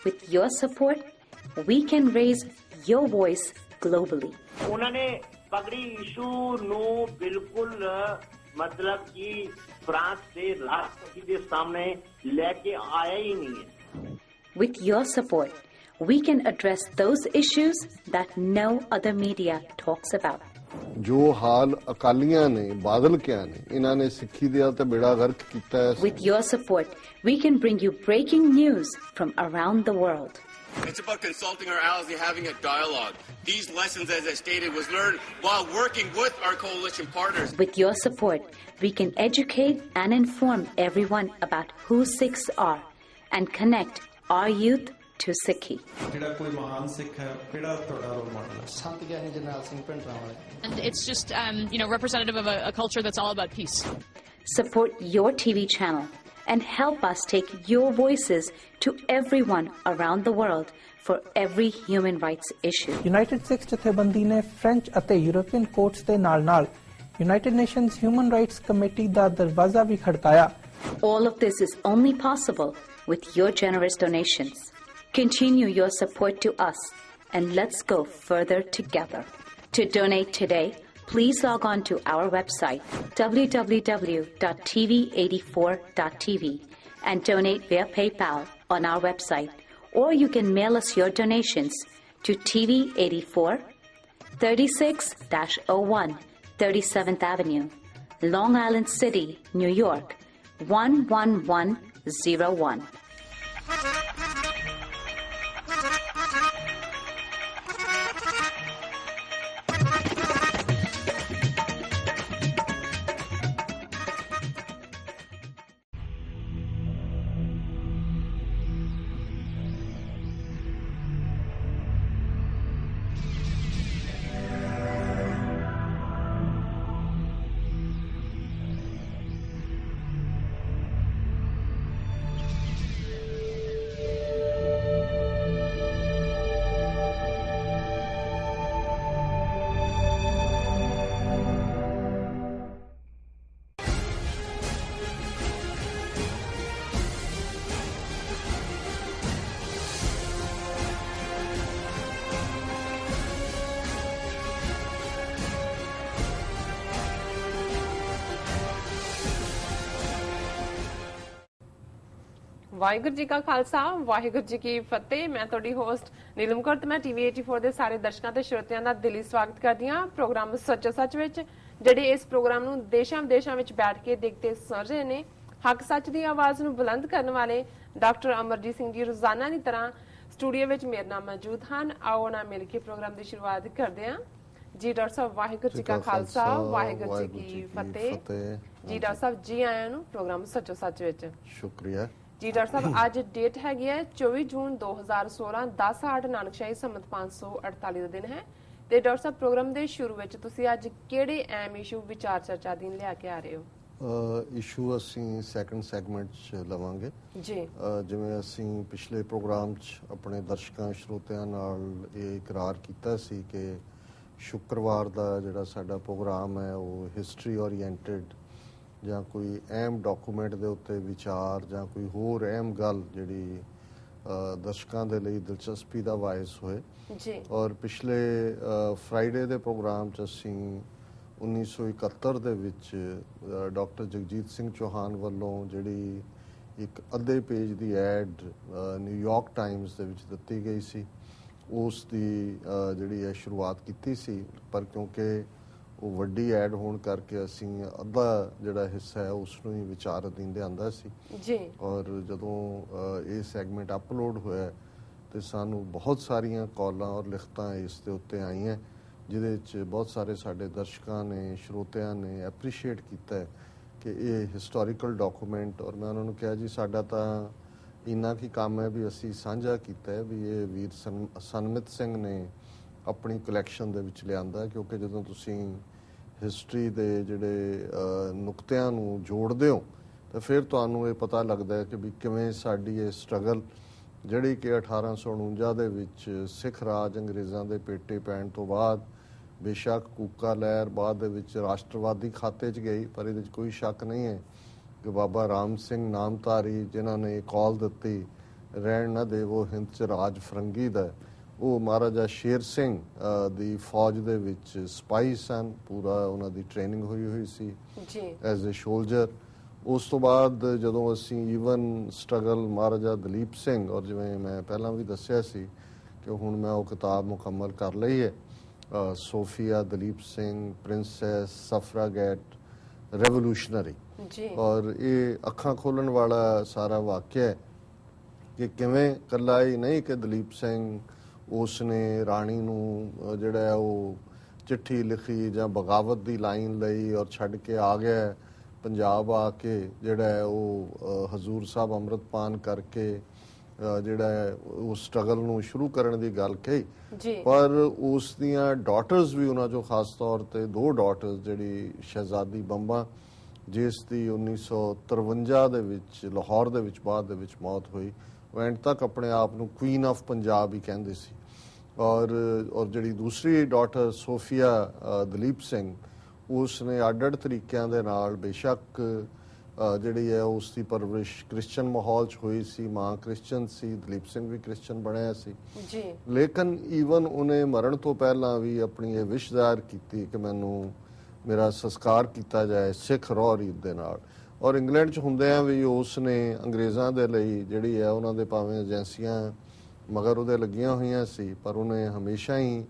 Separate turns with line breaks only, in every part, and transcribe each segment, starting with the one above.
With your support, we can raise your voice globally.
उन्होंने पगड़ी issue ਨੂੰ ਬਿਲਕੁਲ मतलब कि फ्रांस ਦੇ ਰਾਸ਼ਟਰਪਤੀ ਦੇ ਸਾਹਮਣੇ ਲੈ ਕੇ ਆਇਆ ਹੀ ਨਹੀਂ ਹੈ.
With your support, we can address those issues that no other media talks about.
ਜੋ ਹਾਲ ਅਕਾਲੀਆਂ ਨੇ ਬਾਦਲ ਕਿਆ ਨੇ ਇਹਨਾਂ ਨੇ ਸਿੱਖੀ ਦਾ ਤੇ ਬੇੜਾ ਗਰਕ ਕੀਤਾ ਹੈ.
With your support, we can bring you breaking news from around the world.
It's about consulting our allies and having a dialogue. These lessons, as I stated, was learned while working with our coalition partners.
With your support, we can educate and inform everyone about who Sikhs are and connect our youth to Sikhi.
And it's just, representative of a culture that's all about peace.
Support your TV channel and help us take your voices to everyone around the world for every human rights issue.
United Sikhs ਜਥੇਬੰਦੀ ਨੇ French ਅਤੇ European courts ਦੇ ਨਾਲ-ਨਾਲ United Nations Human Rights Committee ਦਾ ਦਰਵਾਜ਼ਾ ਵੀ ਖੜਕਾਇਆ.
All of this is only possible with your generous donations. Continue your support to us and let's go further together. To donate today, please log on to our website www.tv84.tv and donate via PayPal on our website, or you can mail us your donations to TV84 36-01 37th Avenue, Long Island City, New York 11101.
Waheguru ji ਕਾ ਖਾਲਸਾ ਵਾਹਿਗੁਰੂ ਜੀ ਕੀ ਫਤਿਹ। ਮੈਂ ਤੁਹਾਡੀ host Neelam Kaur ਤੇ ਮੈਂ TV 84 ਦੇ ਸਾਰੇ ਦਰਸ਼ਕਾਂ ਤੇ ਸ਼ਰੋਤਿਆਂ ਦਾ ਦਿਲੀ ਸਵਾਗਤ ਕਰਦੀ ਹਾਂ ਪ੍ਰੋਗਰਾਮ ਸੱਚੋ ਸੱਚ ਵਿੱਚ, ਜਿਹੜੇ ਇਸ ਪ੍ਰੋਗਰਾਮ ਨੂੰ ਦੇਸ਼ਾਂ ਵਿਦੇਸ਼ਾਂ ਵਿੱਚ ਬੈਠ ਕੇ ਦੇਖਦੇ ਸੁਣ ਰਹੇ ਨੇ। ਹੱਕ ਸੱਚ ਦੀ ਆਵਾਜ਼ ਨੂੰ ਬੁਲੰਦ ਕਰਨ ਵਾਲੇ ਡਾਕਟਰ ਅਮਰਜੀਤ ਸਿੰਘ ਜੀ ਰੋਜ਼ਾਨਾ ਦੀ ਤਰ੍ਹਾਂ ਸਟੂਡੀਓ ਵਿੱਚ ਮੇਰੇ ਨਾਲ ਮੌਜੂਦ ਹਨ। ਆਓ ਨਾ ਮਿਲ ਕੇ ਪ੍ਰੋਗਰਾਮ ਦੀ ਸ਼ੁਰੂਆਤ ਕਰਦੇ ਹਾਂ। ਜੀ ਡਾਕਟਰ ਸਾਹਿਬ ਵਾਹਿਗੁਰੂ ਜੀ ਕਾ ਖਾਲਸਾ ਵਾਹਿਗੁਰੂ ਜੀ ਕੀ ਫਤਿਹ। ਜੀ ਡਾਕਟਰ ਸਾਹਿਬ ਜੀ ਆਇਆਂ ਨੂੰ ਪ੍ਰੋਗਰਾਮ ਸੱਚੋ ਸੱਚ ਵਿੱਚ।
ਸ਼ੁਕਰੀਆ
ਜੀ ਡਾਕਟਰ ਸਾਹਿਬ, ਅੱਜ ਡੇਟ ਹੈਗੀ ਹੈ 24 ਜੂਨ 2016 10/8 ਨਾਨਕਸ਼ਾਹੀ ਸੰਮਤ 548 ਦਾ ਦਿਨ ਹੈ। ਤੇ ਡਾਕਟਰ ਸਾਹਿਬ ਪ੍ਰੋਗਰਾਮ ਦੇ ਸ਼ੁਰੂ ਵਿੱਚ ਤੁਸੀਂ ਅੱਜ ਕਿਹੜੇ ਅਹਿਮ ਇਸ਼ੂ ਵਿਚਾਰ ਚਰਚਾ ਦੀ ਲਿਆ ਕੇ ਆ ਰਹੇ ਹੋ?
ਇਸ਼ੂ ਅਸੀਂ ਸੈਕੰਡ ਸੈਗਮੈਂਟ 'ਚ ਲਵਾਂਗੇ
ਜੀ।
ਜਿਵੇਂ ਅਸੀਂ ਪਿਛਲੇ ਪ੍ਰੋਗਰਾਮ 'ਚ ਆਪਣੇ ਦਰਸ਼ਕਾਂ ਸਰੋਤਿਆਂ ਨਾਲ ਇਹ ਇਕਰਾਰ ਕੀਤਾ ਸੀ ਕਿ ਸ਼ੁੱਕਰਵਾਰ ਦਾ ਜਿਹੜਾ ਸਾਡਾ ਪ੍ਰੋਗਰਾਮ ਹੈ ਉਹ ਹਿਸਟਰੀ ਓਰੀਐਂਟਡ ਜਾਂ ਕੋਈ ਅਹਿਮ ਡਾਕੂਮੈਂਟ ਦੇ ਉੱਤੇ ਵਿਚਾਰ ਜਾਂ ਕੋਈ ਹੋਰ ਅਹਿਮ ਗੱਲ ਜਿਹੜੀ ਦਰਸ਼ਕਾਂ ਦੇ ਲਈ ਦਿਲਚਸਪੀ ਦਾ ਬਾਇਸ ਹੋਏ
ਜੀ।
ਔਰ ਪਿਛਲੇ ਫਰਾਈਡੇ ਦੇ ਪ੍ਰੋਗਰਾਮ 'ਚ ਅਸੀਂ 1971 ਦੇ ਵਿੱਚ ਡਾਕਟਰ ਜਗਜੀਤ ਸਿੰਘ ਚੌਹਾਨ ਵੱਲੋਂ ਜਿਹੜੀ ਇੱਕ ਅੱਧੇ ਪੇਜ ਦੀ ਐਡ ਨਿਊਯਾਰਕ ਟਾਈਮਸ ਦੇ ਵਿੱਚ ਦਿੱਤੀ ਗਈ ਸੀ, ਉਸ ਦੀ ਜਿਹੜੀ ਹੈ ਸ਼ੁਰੂਆਤ ਕੀਤੀ ਸੀ। ਪਰ ਕਿਉਂਕਿ ਉਹ ਵੱਡੀ ਐਡ ਹੋਣ ਕਰਕੇ ਅਸੀਂ ਅੱਧਾ ਜਿਹੜਾ ਹਿੱਸਾ ਹੈ ਉਸ ਨੂੰ ਹੀ ਵਿਚਾਰ ਅਧੀਨ ਲਿਆਂਦਾ ਸੀ
ਜੀ।
ਔਰ ਜਦੋਂ ਇਹ ਸੈਗਮੈਂਟ ਅਪਲੋਡ ਹੋਇਆ ਤੇ ਸਾਨੂੰ ਬਹੁਤ ਸਾਰੀਆਂ ਕਾਲਾਂ ਔਰ ਲਿਖਤਾਂ ਇਸ ਦੇ ਉੱਤੇ ਆਈਆਂ, ਜਿਹਦੇ ਵਿੱਚ ਬਹੁਤ ਸਾਰੇ ਸਾਡੇ ਦਰਸ਼ਕਾਂ ਨੇ ਸਰੋਤਿਆਂ ਨੇ ਐਪਰੀਸ਼ੀਏਟ ਕੀਤਾ ਹੈ ਕਿ ਇਹ ਹਿਸਟੋਰੀਕਲ ਡਾਕੂਮੈਂਟ। ਔਰ ਮੈਂ ਉਹਨਾਂ ਨੂੰ ਕਿਹਾ ਜੀ ਸਾਡਾ ਤਾਂ ਇੰਨਾ ਕੀ ਕੰਮ ਹੈ ਵੀ ਅਸੀਂ ਸਾਂਝਾ ਕੀਤਾ ਹੈ ਵੀ ਇਹ ਵੀਰ ਸਨਮਿਤ ਸਿੰਘ ਨੇ ਆਪਣੀ ਕਲੈਕਸ਼ਨ ਦੇ ਵਿੱਚ ਲਿਆਂਦਾ, ਕਿਉਂਕਿ ਜਦੋਂ ਤੁਸੀਂ ਹਿਸਟਰੀ ਦੇ ਜਿਹੜੇ ਨੁਕਤਿਆਂ ਨੂੰ ਜੋੜਦੇ ਹੋ ਤਾਂ ਫਿਰ ਤੁਹਾਨੂੰ ਇਹ ਪਤਾ ਲੱਗਦਾ ਹੈ ਕਿ ਵੀ ਕਿਵੇਂ ਸਾਡੀ ਇਹ ਸਟਰਗਲ ਜਿਹੜੀ ਕਿ 1849 ਦੇ ਵਿੱਚ ਸਿੱਖ ਰਾਜ ਅੰਗਰੇਜ਼ਾਂ ਦੇ ਪੇਟੇ ਪੈਣ ਤੋਂ ਬਾਅਦ ਬੇਸ਼ੱਕ ਕੂਕਾ ਲਹਿਰ ਬਾਅਦ ਦੇ ਵਿੱਚ ਰਾਸ਼ਟਰਵਾਦੀ ਖਾਤੇ 'ਚ ਗਈ, ਪਰ ਇਹਦੇ 'ਚ ਕੋਈ ਸ਼ੱਕ ਨਹੀਂ ਹੈ ਕਿ ਬਾਬਾ ਰਾਮ ਸਿੰਘ ਨਾਮਧਾਰੀ ਜਿਨ੍ਹਾਂ ਨੇ ਕਾਲ ਦਿੱਤੀ ਰਹਿਣ ਨਾ ਦੇਵੋ ਹਿੰਦ 'ਚ ਰਾਜ ਫਰੰਗੀ ਦਾ, ਉਹ ਮਹਾਰਾਜਾ ਸ਼ੇਰ ਸਿੰਘ ਦੀ ਫੌਜ ਦੇ ਵਿੱਚ ਸਪਾਈ ਸਨ, ਪੂਰਾ ਉਹਨਾਂ ਦੀ ਟ੍ਰੇਨਿੰਗ ਹੋਈ ਸੀ ਐਜ਼ ਏ ਸੋਲਜਰ। ਉਸ ਤੋਂ ਬਾਅਦ ਜਦੋਂ ਅਸੀਂ ਈਵਨ ਸਟਰਗਲ ਮਹਾਰਾਜਾ ਦਲੀਪ ਸਿੰਘ, ਔਰ ਜਿਵੇਂ ਮੈਂ ਪਹਿਲਾਂ ਵੀ ਦੱਸਿਆ ਸੀ ਕਿ ਹੁਣ ਮੈਂ ਉਹ ਕਿਤਾਬ ਮੁਕੰਮਲ ਕਰ ਲਈ ਹੈ, Sophia Duleep Singh princess suffragette revolutionary, ਔਰ ਇਹ ਅੱਖਾਂ ਖੋਲਣ ਵਾਲਾ ਸਾਰਾ ਵਾਕਿਆ ਹੈ ਕਿ ਕਿਵੇਂ ਇਕੱਲਾ ਹੀ ਨਹੀਂ ਕਿ ਦਲੀਪ ਸਿੰਘ ਉਸ ਨੇ ਰਾਣੀ ਨੂੰ ਜਿਹੜਾ ਉਹ ਚਿੱਠੀ ਲਿਖੀ ਜਾਂ ਬਗਾਵਤ ਦੀ ਲਾਈਨ ਲਈ ਔਰ ਛੱਡ ਕੇ ਆ ਗਿਆ ਪੰਜਾਬ, ਆ ਕੇ ਜਿਹੜਾ ਉਹ ਹਜ਼ੂਰ ਸਾਹਿਬ ਅੰਮ੍ਰਿਤਪਾਨ ਕਰਕੇ ਜਿਹੜਾ ਉਸ ਸਟਰਗਲ ਨੂੰ ਸ਼ੁਰੂ ਕਰਨ ਦੀ ਗੱਲ ਕਹੀ, ਪਰ ਉਸ ਦੀਆਂ ਡਾਟਰਸ ਵੀ ਉਹਨਾਂ 'ਚੋਂ ਖਾਸ ਤੌਰ ਤੇ 2 ਡਾਟਰਸ, ਜਿਹੜੀ ਸ਼ਹਿਜ਼ਾਦੀ ਬੰਬਾ ਜਿਸ ਦੀ 1953 ਦੇ ਵਿੱਚ ਲਾਹੌਰ ਦੇ ਵਿੱਚ ਬਾਅਦ ਦੇ ਵਿੱਚ ਮੌਤ ਹੋਈ, ਉਹ ਐਂਡ ਤੱਕ ਆਪਣੇ ਆਪ ਨੂੰ ਕੁਈਨ ਆਫ ਪੰਜਾਬ ਹੀ ਕਹਿੰਦੇ ਸੀ, ਔਰ ਜਿਹੜੀ ਦੂਸਰੀ ਡਾਟਰ ਸੋਫੀਆ ਦਲੀਪ ਸਿੰਘ, ਉਸ ਨੇ ਅੱਡ-ਅੱਡ ਤਰੀਕਿਆਂ ਦੇ ਨਾਲ ਬੇਸ਼ੱਕ ਜਿਹੜੀ ਹੈ ਉਸ ਦੀ ਪਰਵਰਿਸ਼ ਕ੍ਰਿਸਚਨ ਮਾਹੌਲ 'ਚ ਹੋਈ ਸੀ, ਮਾਂ ਕ੍ਰਿਸਚਨ ਸੀ, ਦਲੀਪ ਸਿੰਘ ਵੀ ਕ੍ਰਿਸਚਨ ਬਣਿਆ ਸੀ, ਲੇਕਿਨ ਈਵਨ ਉਹਨੇ ਮਰਨ ਤੋਂ ਪਹਿਲਾਂ ਵੀ ਆਪਣੀ ਇਹ ਵਿਸ਼ ਜ਼ਾਹਿਰ ਕੀਤੀ ਕਿ ਮੈਨੂੰ ਮੇਰਾ ਸੰਸਕਾਰ ਕੀਤਾ ਜਾਏ ਸਿੱਖ ਰੋਹ ਰੀਤ ਦੇ ਨਾਲ। ਔਰ ਇੰਗਲੈਂਡ 'ਚ ਹੁੰਦਿਆਂ ਵੀ ਉਸ ਨੇ ਅੰਗਰੇਜ਼ਾਂ ਦੇ ਲਈ ਜਿਹੜੀ ਹੈ ਉਹਨਾਂ ਦੇ ਭਾਵੇਂ ਏਜੰਸੀਆਂ ਮਗਰ ਉਹਦੇ ਲੱਗੀਆਂ ਹੋਈਆਂ ਸੀ, ਪਰ ਉਹਨੇ ਹਮੇਸ਼ਾ ਹੀ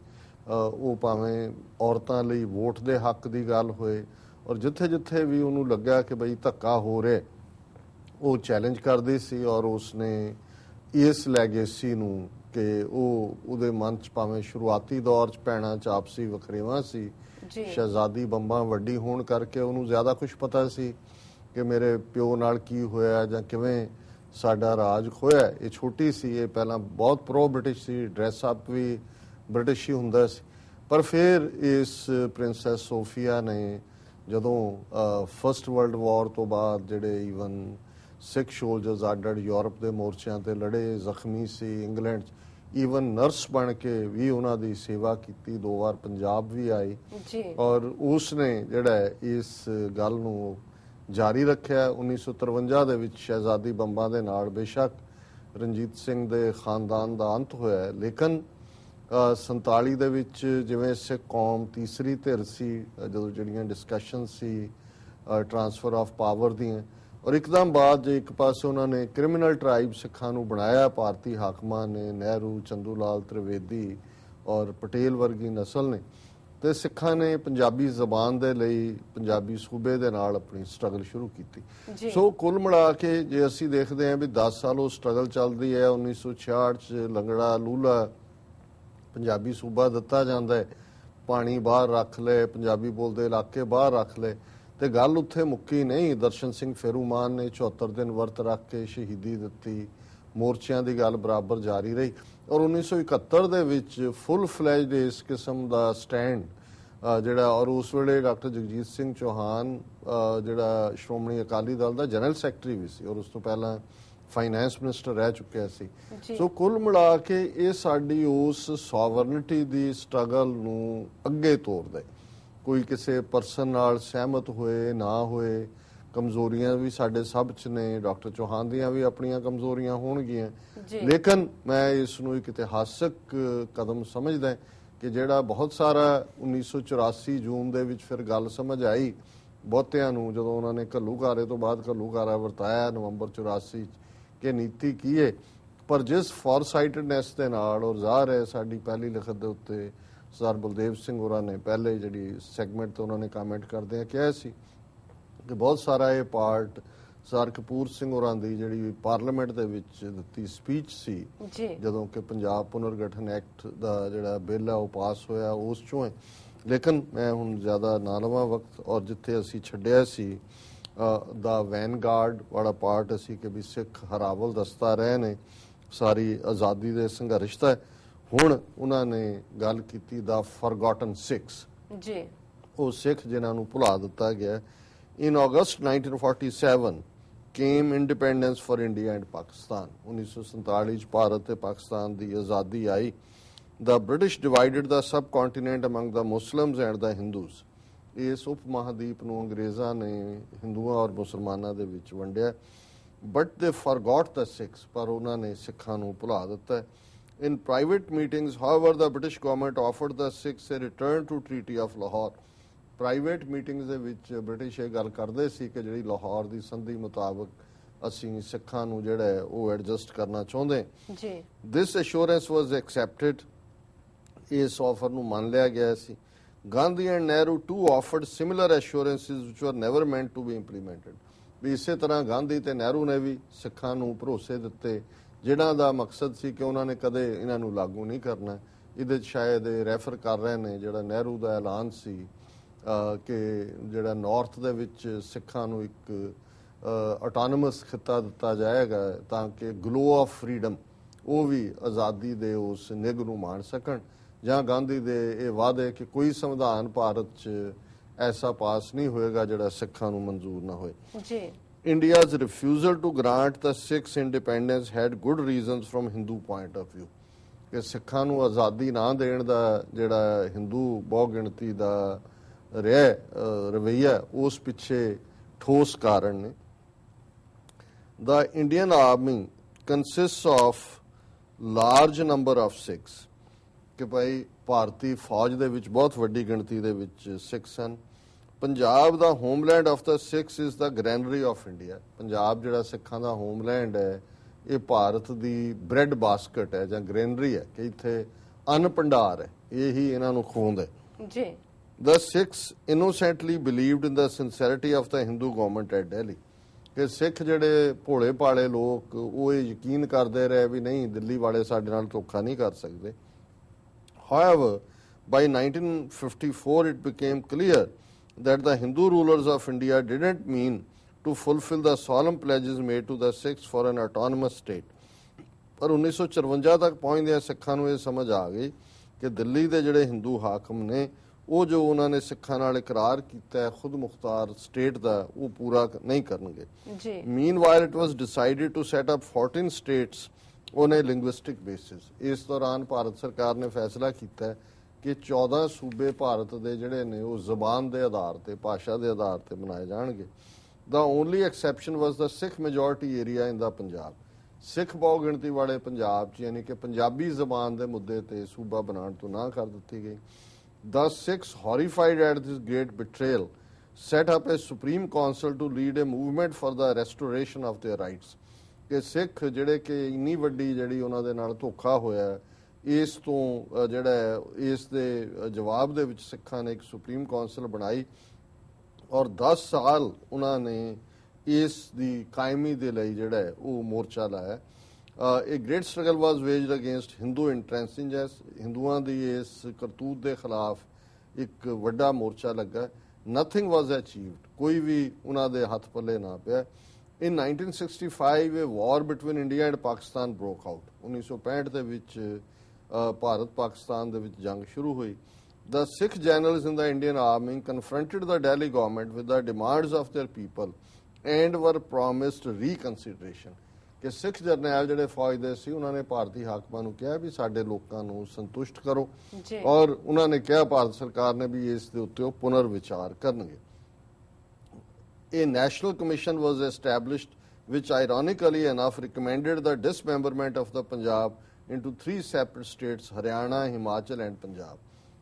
ਉਹ ਭਾਵੇਂ ਔਰਤਾਂ ਲਈ ਵੋਟ ਦੇ ਹੱਕ ਦੀ ਗੱਲ ਹੋਏ ਔਰ ਜਿੱਥੇ ਜਿੱਥੇ ਵੀ ਉਹਨੂੰ ਲੱਗਾ ਕਿ ਬਈ ਧੱਕਾ ਹੋ ਰਿਹਾ ਉਹ ਚੈਲੰਜ ਕਰਦੀ ਸੀ, ਔਰ ਉਸਨੇ ਇਸ ਲੈਗੇਸੀ ਨੂੰ ਕਿ ਉਹਦੇ ਮਨ 'ਚ ਭਾਵੇਂ ਸ਼ੁਰੂਆਤੀ ਦੌਰ 'ਚ ਭੈਣਾਂ 'ਚ ਆਪਸੀ ਵਖਰੇਵਾਂ ਸੀ, ਸ਼ਹਿਜ਼ਾਦੀ ਬੰਬਾਂ ਵੱਡੀ ਹੋਣ ਕਰਕੇ ਉਹਨੂੰ ਜ਼ਿਆਦਾ ਕੁਝ ਪਤਾ ਸੀ ਕਿ ਮੇਰੇ ਪਿਓ ਨਾਲ ਕੀ ਹੋਇਆ ਜਾਂ ਕਿਵੇਂ ਸਾਡਾ ਰਾਜ ਖੋਇਆ। ਇਹ ਛੋਟੀ ਸੀ, ਇਹ ਪਹਿਲਾਂ ਬਹੁਤ ਪ੍ਰੋ ਬ੍ਰਿਟਿਸ਼ ਸੀ, ਡਰੈਸ ਅਪ ਵੀ ਬ੍ਰਿਟਿਸ਼ ਹੀ ਹੁੰਦਾ ਸੀ, ਪਰ ਫਿਰ ਇਸ ਪ੍ਰਿੰਸੈਸ ਸੋਫੀਆ ਨੇ ਜਦੋਂ ਫਸਟ ਵਰਲਡ ਵਾਰ ਤੋਂ ਬਾਅਦ ਜਿਹੜੇ ਈਵਨ ਸਿੱਖ ਸੋਲਜਰਸ ਅੱਡ-ਅੱਡ ਯੂਰਪ ਦੇ ਮੋਰਚਿਆਂ ਤੇ ਲੜੇ, ਜ਼ਖਮੀ ਸੀ, ਇੰਗਲੈਂਡ 'ਚ ਈਵਨ ਨਰਸ ਬਣ ਕੇ ਵੀ ਉਹਨਾਂ ਦੀ ਸੇਵਾ ਕੀਤੀ, 2 ਵਾਰ ਪੰਜਾਬ ਵੀ ਆਈ, ਔਰ ਉਸ ਨੇ ਜਿਹੜਾ ਇਸ ਗੱਲ ਨੂੰ ਜਾਰੀ ਰੱਖਿਆ। 1953 ਦੇ ਵਿੱਚ ਸ਼ਹਿਜ਼ਾਦੀ ਬੰਬਾਂ ਦੇ ਨਾਲ ਬੇਸ਼ੱਕ ਰਣਜੀਤ ਸਿੰਘ ਦੇ ਖਾਨਦਾਨ ਦਾ ਅੰਤ ਹੋਇਆ, ਲੇਕਿਨ 47 ਦੇ ਵਿੱਚ ਜਿਵੇਂ ਸਿੱਖ ਕੌਮ ਤੀਸਰੀ ਧਿਰ ਸੀ, ਜਦੋਂ ਜਿਹੜੀਆਂ discussion C transfer of power ਦੀਆਂ, ਔਰ ਇੱਕਦਮ ਬਾਅਦ ਜੇ ਇੱਕ ਪਾਸੇ ਉਹਨਾਂ ਨੇ ਕ੍ਰਿਮੀਨਲ ਟ੍ਰਾਈਬ ਸਿੱਖਾਂ ਨੂੰ ਬਣਾਇਆ, ਭਾਰਤੀ ਹਾਕਮਾਂ ਨੇ, ਨਹਿਰੂ, ਚੰਦੂ ਲਾਲ ਤ੍ਰਿਵੇਦੀ ਔਰ ਪਟੇਲ ਵਰਗੀ ਨਸਲ ਨੇ, ਤੇ ਸਿੱਖਾਂ ਨੇ ਪੰਜਾਬੀ ਜ਼ਬਾਨ ਦੇ ਲਈ ਪੰਜਾਬੀ ਸੂਬੇ ਦੇ ਨਾਲ ਆਪਣੀ ਸਟਰਗਲ ਸ਼ੁਰੂ ਕੀਤੀ। ਸੋ ਕੁੱਲ ਮਿਲਾ ਕੇ ਜੇ ਅਸੀਂ ਦੇਖਦੇ ਹਾਂ ਵੀ 10 ਸਾਲ ਉਹ ਸਟਰਗਲ ਚੱਲਦੀ ਹੈ, 1966 'ਚ ਲੰਗੜਾ ਲੂਲਾ ਪੰਜਾਬੀ ਸੂਬਾ ਦਿੱਤਾ ਜਾਂਦਾ ਹੈ, ਪਾਣੀ ਬਾਹਰ ਰੱਖ ਲਏ, ਪੰਜਾਬੀ ਬੋਲਦੇ ਇਲਾਕੇ ਬਾਹਰ ਰੱਖ ਲਏ, ਤੇ ਗੱਲ ਉੱਥੇ ਮੁੱਕੀ ਨਹੀਂ। ਦਰਸ਼ਨ ਸਿੰਘ ਫੇਰੂਮਾਨ ਨੇ 74 ਦਿਨ ਵਰਤ ਰੱਖ ਕੇ ਸ਼ਹੀਦੀ ਦਿੱਤੀ, ਮੋਰਚਿਆਂ ਦੀ ਗੱਲ ਬਰਾਬਰ ਜਾਰੀ ਰਹੀ, ਔਰ 1971 ਦੇ ਵਿੱਚ ਫੁੱਲ ਫਲੈਜਡ ਇਸ ਕਿਸਮ ਦਾ ਸਟੈਂਡ ਜਿਹੜਾ, ਔਰ ਉਸ ਵੇਲੇ ਡਾਕਟਰ ਜਗਜੀਤ ਸਿੰਘ ਚੌਹਾਨ ਜਿਹੜਾ ਸ਼੍ਰੋਮਣੀ ਅਕਾਲੀ ਦਲ ਦਾ ਜਨਰਲ ਸੈਕਟਰੀ ਵੀ ਸੀ, ਔਰ ਉਸ ਤੋਂ ਪਹਿਲਾਂ ਫਾਈਨੈਂਸ ਮਿਨਿਸਟਰ ਰਹਿ ਚੁੱਕਿਆ ਸੀ। ਸੋ ਕੁੱਲ ਮਿਲਾ ਕੇ ਇਹ ਸਾਡੀ ਉਸ ਸੋਵਰਨਿਟੀ ਦੀ ਸਟਰਗਲ ਨੂੰ ਅੱਗੇ ਤੋਰਦਾ। ਕੋਈ ਕਿਸੇ ਪਰਸਨ ਨਾਲ ਸਹਿਮਤ ਹੋਏ ਨਾ ਹੋਏ, ਕਮਜ਼ੋਰੀਆਂ ਵੀ ਸਾਡੇ ਸਭ 'ਚ ਨੇ, ਡਾਕਟਰ ਚੌਹਾਨ ਦੀਆਂ ਵੀ ਆਪਣੀਆਂ ਕਮਜ਼ੋਰੀਆਂ ਹੋਣਗੀਆਂ, ਲੇਕਿਨ ਮੈਂ ਇਸ ਨੂੰ ਇੱਕ ਇਤਿਹਾਸਕ ਕਦਮ ਸਮਝਦਾ ਕਿ ਜਿਹੜਾ ਬਹੁਤ ਸਾਰਾ 1984 ਜੂਨ ਦੇ ਵਿੱਚ ਫਿਰ ਗੱਲ ਸਮਝ ਆਈ ਬਹੁਤਿਆਂ ਨੂੰ, ਜਦੋਂ ਉਹਨਾਂ ਨੇ ਘੱਲੂਘਾਰੇ ਤੋਂ ਬਾਅਦ ਘੱਲੂਘਾਰਾ ਵਰਤਾਇਆ ਨਵੰਬਰ 84 ਕਿ ਨੀਤੀ ਕੀ ਹੈ, ਪਰ ਜਿਸ ਫੋਰਸਾਈਟਡਨੈਸ ਦੇ ਨਾਲ, ਔਰ ਜ਼ਾਹਰ ਹੈ ਸਾਡੀ ਪਹਿਲੀ ਲਿਖਤ ਦੇ ਉੱਤੇ ਸਰਦਾਰ ਬਲਦੇਵ ਸਿੰਘ ਹੋਰਾਂ ਨੇ ਪਹਿਲੇ ਜਿਹੜੀ ਸੈਗਮੈਂਟ ਤੇ ਉਹਨਾਂ ਨੇ ਕਮੈਂਟ ਕਰਦੇ ਆ ਕਿਹਾ ਸੀ ਕਿ ਬਹੁਤ ਸਾਰਾ ਇਹ ਪਾਰਟ ਸਰਦਾਰ ਕਪੂਰ ਸਿੰਘ ਹੋਰਾਂ ਦੀ ਜਿਹੜੀ ਪਾਰਲੀਮੈਂਟ ਦੇ ਵਿੱਚ ਦਿੱਤੀ ਸਪੀਚ ਸੀ ਜਦੋਂ ਕਿ ਪੰਜਾਬ ਪੁਨਰਗਠਨ ਐਕਟ ਦਾ ਜਿਹੜਾ ਬਿੱਲ ਹੈ ਉਹ ਪਾਸ ਹੋਇਆ, ਉਸ ਚੋਂ ਹੈ। ਲੇਕਿਨ ਮੈਂ ਹੁਣ ਜ਼ਿਆਦਾ ਨਾ ਲਵਾਂ ਵਕਤ, ਔਰ ਜਿੱਥੇ ਅਸੀਂ ਛੱਡਿਆ ਸੀ ਦਾ ਵੈਨਗਾਰਡ ਵਾਲਾ ਪਾਰਟ ਅਸੀਂ ਕਿ ਵੀ ਸਿੱਖ ਹਰਾਵਲ ਦਸਤਾ ਰਹੇ ਨੇ ਸਾਰੀ ਆਜ਼ਾਦੀ ਦੇ ਸੰਘਰਸ਼ ਦਾ, ਹੁਣ ਉਹਨਾਂ ਨੇ ਗੱਲ ਕੀਤੀ ਦਾ ਫੋਰਗੋਟਨ ਸਿੱਖਸ, ਉਹ ਸਿੱਖ ਜਿਨ੍ਹਾਂ ਨੂੰ ਭੁਲਾ ਦਿੱਤਾ ਗਿਆ। In August 1947 came independence for India and Pakistan. 1947 ਚ ਭਾਰਤ ਤੇ ਪਾਕਿਸਤਾਨ ਦੀ ਆਜ਼ਾਦੀ ਆਈ। The British divided the subcontinent among the Muslims and the Hindus. ਇਸ ਉਪ ਮਹਾਦੀਪ ਨੂੰ ਅੰਗਰੇਜ਼ਾਂ ਨੇ ਹਿੰਦੂਆਂ ਔਰ ਮੁਸਲਮਾਨਾਂ ਦੇ ਵਿੱਚ ਵੰਡਿਆ, ਬਟ ਦੇ ਫॉरगॉट ਦ ਸਿੱਖਸ, ਪਰ ਉਹਨਾਂ ਨੇ ਸਿੱਖਾਂ ਨੂੰ ਭੁਲਾ ਦਿੱਤਾ। In private meetings, however, the British government offered the Sikhs a return to Treaty of Lahore. Private meetings ਦੇ ਵਿੱਚ ਬ੍ਰਿਟਿਸ਼ ਇਹ ਗੱਲ ਕਰਦੇ ਸੀ ਕਿ ਜਿਹੜੀ ਲਾਹੌਰ ਦੀ ਸੰਧੀ ਮੁਤਾਬਕ ਅਸੀਂ ਸਿੱਖਾਂ ਨੂੰ ਜਿਹੜਾ ਹੈ ਉਹ ਐਡਜਸਟ ਕਰਨਾ ਚਾਹੁੰਦੇ
ਜੀ।
This assurance was accepted. ਇਸ ਆਫਰ ਨੂੰ ਮੰਨ ਲਿਆ ਗਿਆ ਸੀ। Gandhi and Nehru too offered similar assurances which were never meant to be implemented. ਵੀ ਇਸੇ ਤਰ੍ਹਾਂ ਗਾਂਧੀ ਤੇ ਨਹਿਰੂ ਨੇ ਵੀ ਸਿੱਖਾਂ ਨੂੰ ਭਰੋਸੇ ਦਿੱਤੇ ਜਿਨ੍ਹਾਂ ਦਾ ਮਕਸਦ ਸੀ ਕਿ ਉਹਨਾਂ ਨੇ ਕਦੇ ਇਹਨਾਂ ਨੂੰ ਲਾਗੂ ਨਹੀਂ ਕਰਨਾ। ਇਹਦੇ 'ਚ ਸ਼ਾਇਦ ਰੈਫਰ ਕਰ ਰਹੇ ਨੇ ਜਿਹੜਾ ਨਹਿਰੂ ਦਾ ਐਲਾਨ ਸੀ ਕਿ ਜਿਹੜਾ ਨਾਰਥ ਦੇ ਵਿੱਚ ਸਿੱਖਾਂ ਨੂੰ ਇੱਕ ਆਟੋਨਮਸ ਖਿੱਤਾ ਦਿੱਤਾ ਜਾਏਗਾ ਤਾਂ ਕਿ ਗਲੋ ਆਫ ਫਰੀडम ਉਹ ਵੀ ਆਜ਼ਾਦੀ ਦੇ ਉਸ ਨਿੱਘ ਨੂੰ ਮਾਣ ਸਕਣ, ਜਾਂ ਗਾਂਧੀ ਦੇ ਇਹ ਵਾਅਦੇ ਕਿ ਕੋਈ ਸੰਵਿਧਾਨ ਭਾਰਤ 'ਚ ਐਸਾ ਪਾਸ ਨਹੀਂ ਹੋਏਗਾ ਜਿਹੜਾ ਸਿੱਖਾਂ ਨੂੰ ਮਨਜ਼ੂਰ ਨਾ ਹੋਏ।
ਜੀ।
India's refusal to grant the Sikhs independence had good reasons from Hindu point of view. ਕਿ ਸਿੱਖਾਂ ਨੂੰ ਆਜ਼ਾਦੀ ਨਾ ਦੇਣ ਦਾ ਜਿਹੜਾ ਹਿੰਦੂ ਬਹੁ ਗਿਣਤੀ ਦਾ ਰਿਹਾ ਰਵੱਈਆ ਉਸ ਪਿੱਛੇ ਠੋਸ ਕਾਰਨ ਨੇ। The Indian army consists of large number of Sikhs, ਕਿ ਭਾਈ ਭਾਰਤੀ ਫੌਜ ਦੇ ਵਿੱਚ ਬਹੁਤ ਵੱਡੀ ਗਿਣਤੀ ਦੇ ਵਿੱਚ ਸਿੱਖ ਸਨ। ਪੰਜਾਬ ਦਾ homeland of the Sikhs is the granary of India. Punjab ਜਿਹੜਾ ਸਿੱਖਾਂ ਦਾ ਹੋਮਲੈਂਡ ਹੈ ਇਹ ਭਾਰਤ ਦੀ ਬ੍ਰੈਡ ਬਾਸਕਟ ਹੈ ਜਾਂ ਗ੍ਰੈਨਰੀ ਹੈ, ਕਿ ਇੱਥੇ ਅੰਨ ਭੰਡਾਰ ਹੈ, ਇਹੀ ਇਹਨਾਂ ਨੂੰ ਖਵਾਉਂਦਾ
ਜੀ।
The Sikhs innocently believed in the sincerity of the Hindu government at Delhi. ਕਿ ਸਿੱਖ ਜਿਹੜੇ ਭੋਲੇ ਭਾਲੇ ਲੋਕ ਉਹ ਇਹ ਯਕੀਨ ਕਰਦੇ ਰਹੇ ਵੀ ਨਹੀਂ ਦਿੱਲੀ ਵਾਲੇ ਸਾਡੇ ਨਾਲ ਧੋਖਾ ਨਹੀਂ ਕਰ ਸਕਦੇ। However, by 1954 it became clear that the Hindu rulers of India didn't mean to fulfill the solemn pledges made to the Sikhs for an autonomous state. ਪਰ 1954 ਤੱਕ ਪਹੁੰਚਦਿਆਂ ਸਿੱਖਾਂ ਨੂੰ ਇਹ ਸਮਝ ਆ ਗਈ ਕਿ ਦਿੱਲੀ ਦੇ ਜਿਹੜੇ ਹਿੰਦੂ ਹਾਕਮ ਨੇ ਉਹ ਜੋ ਉਹਨਾਂ ਨੇ ਸਿੱਖਾਂ ਨਾਲ ਇਕਰਾਰ ਕੀਤਾ ਹੈ ਖੁਦ ਮੁਖਤਾਰ ਸਟੇਟ ਦਾ ਉਹ ਪੂਰਾ ਨਹੀਂ ਕਰਨਗੇ।
ਜੀ।
Meanwhile, it was decided to set up 14 states on a linguistic basis. ਇਸ ਦੌਰਾਨ ਭਾਰਤ ਸਰਕਾਰ ਨੇ ਫੈਸਲਾ ਕੀਤਾ ਹੈ ਕਿ 14 ਸੂਬੇ ਭਾਰਤ ਦੇ ਜਿਹੜੇ ਨੇ ਉਹ ਜ਼ਬਾਨ ਦੇ ਆਧਾਰ ਤੇ ਭਾਸ਼ਾ ਦੇ ਆਧਾਰ ਤੇ ਬਣਾਏ ਜਾਣਗੇ। The only exception was the Sikh majority area in the Punjab. ਸਿੱਖ ਬਹੁ ਗਿਣਤੀ ਵਾਲੇ ਪੰਜਾਬ 'ਚ ਯਾਨੀ ਕਿ ਪੰਜਾਬੀ ਜ਼ਬਾਨ ਦੇ ਮੁੱਦੇ ਤੇ ਸੂਬਾ ਬਣਾਉਣ ਤੋਂ ਨਾ ਕਰ ਦਿੱਤੀ ਗਈ। The Sikhs, horrified at this great betrayal, set up a supreme council to lead a movement for the restoration of their rights. ਕਿ ਸਿੱਖ ਜਿਹੜੇ ਕਿ ਇੰਨੀ ਵੱਡੀ ਜਿਹੜੀ ਉਹਨਾਂ ਦੇ ਨਾਲ ਧੋਖਾ ਹੋਇਆ ਇਸ ਤੋਂ ਜਿਹੜਾ ਇਸ ਦੇ ਜਵਾਬ ਦੇ ਵਿੱਚ ਸਿੱਖਾਂ ਨੇ ਇੱਕ ਸੁਪਰੀਮ ਕੌਂਸਲ ਬਣਾਈ ਔਰ 10 ਸਾਲ ਉਹਨਾਂ ਨੇ ਇਸ ਦੀ ਕਾਇਮੀ ਦੇ ਲਈ ਜਿਹੜਾ ਉਹ ਮੋਰਚਾ ਲਾਇਆ। A great struggle was waged against Hindu intransigence. ਹਿੰਦੂਆਂ ਦੀ ਇਸ ਕਰਤੂਤ ਦੇ ਖਿਲਾਫ ਇੱਕ ਵੱਡਾ ਮੋਰਚਾ ਲੱਗਾ। Nothing was achieved. ਕੋਈ ਵੀ ਉਹਨਾਂ ਦੇ ਹੱਥ ਪੱਲੇ ਨਾ ਪਿਆ। In 1965 a war between India and Pakistan broke out. 1965 ਦੇ ਵਿੱਚ ਭਾਰਤ ਪਾਕਿਸਤਾਨ ਦੇ ਵਿੱਚ ਜੰਗ ਸ਼ੁਰੂ ਹੋਈ। The Sikh generals in the Indian army confronted the Delhi government with the demands of their people and were promised reconsideration. ਕਿ ਸਿੱਖ ਜਰਨੈਲ ਜਿਹੜੇ ਫੌਜ ਦੇ ਸੀ ਉਹਨਾਂ ਨੇ ਭਾਰਤੀ ਹਾਕਮਾਂ ਨੂੰ ਕਿਹਾ ਵੀ ਸਾਡੇ ਲੋਕਾਂ ਨੂੰ ਸੰਤੁਸ਼ਟ ਕਰੋ ਔਰ ਉਹਨਾਂ ਨੇ ਕਿਹਾ ਭਾਰਤ ਸਰਕਾਰ ਨੇ ਵੀ ਇਸ ਦੇ ਉੱਤੇ ਉਹ ਪੁਨਰ ਵਿਚਾਰ ਕਰਨਗੇ। A national commission was established which ironically enough recommended the dismemberment of the Punjab into 3 separate states, Haryana, Himachal and Punjab.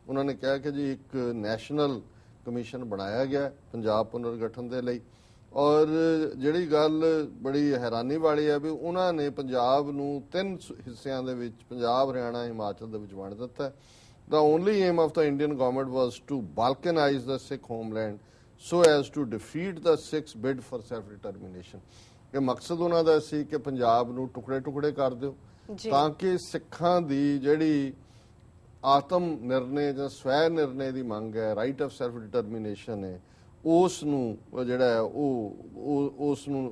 ਉਹਨਾਂ ਨੇ ਕਿਹਾ ਕਿ ਜੀ ਇੱਕ ਨੈਸ਼ਨਲ ਕਮਿਸ਼ਨ ਬਣਾਇਆ ਗਿਆ ਪੰਜਾਬ ਪੁਨਰਗਠਨ ਦੇ ਲਈ ਔਰ ਜਿਹੜੀ ਗੱਲ ਬੜੀ ਹੈਰਾਨੀ ਵਾਲੀ ਹੈ ਵੀ ਉਹਨਾਂ ਨੇ ਪੰਜਾਬ ਨੂੰ 3 ਹਿੱਸਿਆਂ ਦੇ ਵਿੱਚ ਪੰਜਾਬ, ਹਰਿਆਣਾ, ਹਿਮਾਚਲ ਦੇ ਵਿੱਚ ਵੰਡ ਦਿੱਤਾ। The only aim of the Indian government was to balkanize the Sikh homeland so as to defeat the Sikhs' bid for self-determination. ਕਿ ਮਕਸਦ ਉਹਨਾਂ ਦਾ ਸੀ ਕਿ ਪੰਜਾਬ ਨੂੰ ਟੁਕੜੇ-ਟੁਕੜੇ ਕਰ ਦਿਓ ਤਾਂ ਕਿ ਸਿੱਖਾਂ ਦੀ ਜਿਹੜੀ ਆਤਮ ਨਿਰਣੇ ਜਾਂ ਸਵੈ ਨਿਰਣੇ ਦੀ ਮੰਗ ਹੈ, ਰਾਈਟ ਆਫ ਸੈਲਫ ਡਿਟਰਮੀਨੇਸ਼ਨ ਹੈ, ਉਸ ਨੂੰ ਜਿਹੜਾ ਹੈ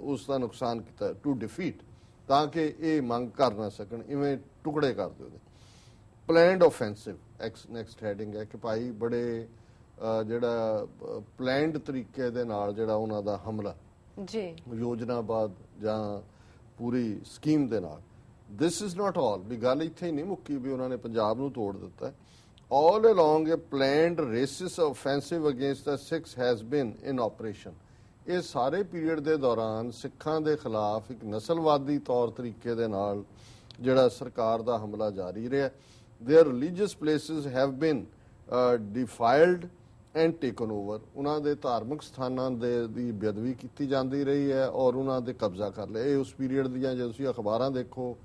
ਉਸ ਦਾ ਨੁਕਸਾਨ ਕੀਤਾ ਟੂ ਡਿਫੀਟ ਤਾਂ ਕਿ ਇਹ ਮੰਗ ਕਰ ਨਾ ਸਕਣ, ਇਵੇਂ ਟੁਕੜੇ ਕਰ ਦਿਓ। ਪਲੈਨਡ ਆਫੈਂਸਿਵ ਨੈਕਸਟ ਹੈਡਿੰਗ ਹੈ ਕਿ ਭਾਈ ਬੜੇ ਜਿਹੜਾ ਪਲੈਨਡ ਤਰੀਕੇ ਦੇ ਨਾਲ ਜਿਹੜਾ ਉਹਨਾਂ ਦਾ ਹਮਲਾ ਜੀ ਯੋਜਨਾਬੱਧ ਜਾਂ ਪੂਰੀ ਸਕੀਮ ਦੇ ਨਾਲ। This is not all. ਵੀ ਗੱਲ ਇੱਥੇ ਹੀ ਨਹੀਂ ਮੁੱਕੀ ਵੀ ਉਹਨਾਂ ਨੇ ਪੰਜਾਬ ਨੂੰ ਤੋੜ ਦਿੱਤਾ। all along a planned racist offensive against the Sikhs has been in operation. ਇਹ ਸਾਰੇ ਪੀਰੀਅਡ ਦੇ ਦੌਰਾਨ ਸਿੱਖਾਂ ਦੇ ਖਿਲਾਫ ਇੱਕ ਨਸਲਵਾਦੀ ਤੌਰ ਤਰੀਕੇ ਦੇ ਨਾਲ ਜਿਹੜਾ ਸਰਕਾਰ ਦਾ ਹਮਲਾ ਜਾਰੀ ਰਿਹਾ। Their religious places have been defiled and taken over. ਉਹਨਾਂ ਦੇ ਧਾਰਮਿਕ ਸਥਾਨਾਂ ਦੀ ਬੇਅਦਬੀ ਕੀਤੀ ਜਾਂਦੀ ਰਹੀ ਹੈ ਔਰ ਉਹਨਾਂ ਦੇ ਕਬਜ਼ਾ ਕਰ ਲਿਆ। ਇਹ ਉਸ ਪੀਰੀਅਡ ਦੀਆਂ ਜੇ ਤੁਸੀਂ ਅਖਬਾਰਾਂ ਦੇਖੋ,